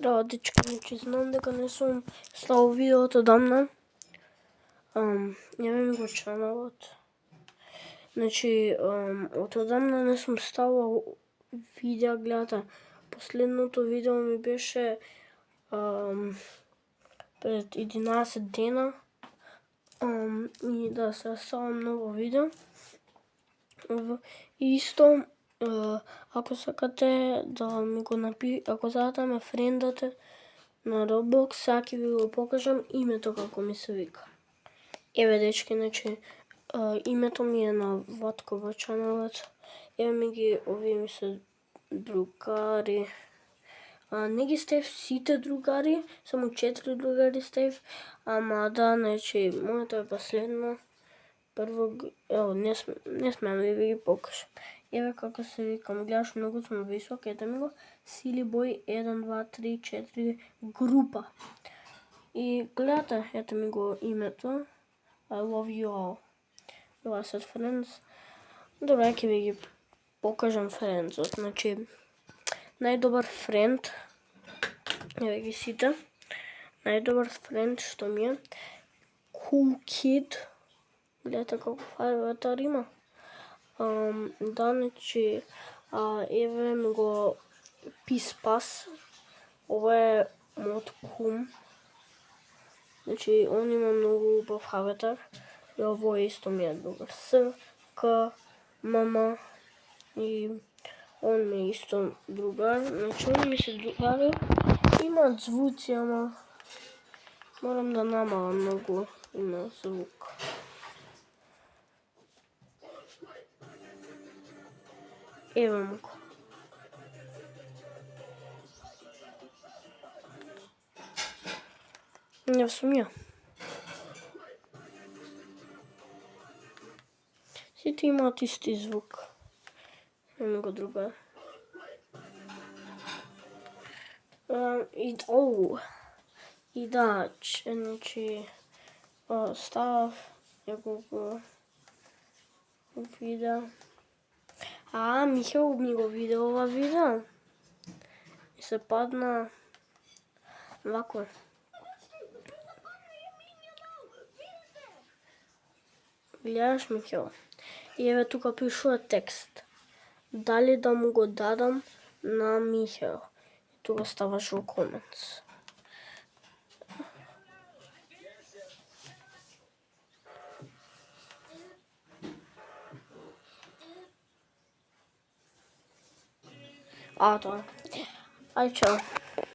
Да, дечки, значи знам дека не сум ставил видеото одамна. Еве ми го чаналот. Значи, од одамна не сум ставил видеа, гледате. Последното видео ми беше пред 11 дена. И да, се ставам ново видео. И исто, ако сакате да ми го ако сакате ме френдате на Roblox, сега ќе ви го покажам името како ми се вика. Еве дечки, значи името ми е на Ватко во чаналот. Еве ми ги, овие ми се другари. Не ги стев сите другари, само 4 другари стев, ама да, значи моето е последно. Прво, ево, не смеам да ви ги покажам. Еве како се викам, гледаш, многу сум висок, ете ми го, Silly Boy 1, 2, 3, 4, група. И гледате, ете ми го името, I love you all. Ова се friends. Добре, ќе ви ги покажам френдзот, значи, најдобар френд, еве ги сите, најдобар френд што ми е, Cool Kid, гледате колку аватар има. Да, значи, еве ми го Peace Pass, ова е мојот кум, значи, он има многу убав аватар, и ово исто ми е добар. С, К, ММ, и он ми е исто другар, значи, они ми се другари, имаат звуци, ама морам да намалам многу има звук. Еве му го. Не сум ја. Сите имаат исти звук. Еве го другар. И да, значи, ставав неколку видеа. Михел ми го виде ова видео. И се падна вако. Гледаш, Михел? И еве тука пишува текст. Дали да му го дадам на Михел? И тука ставаш во коментс. Тоа. Ај, чао.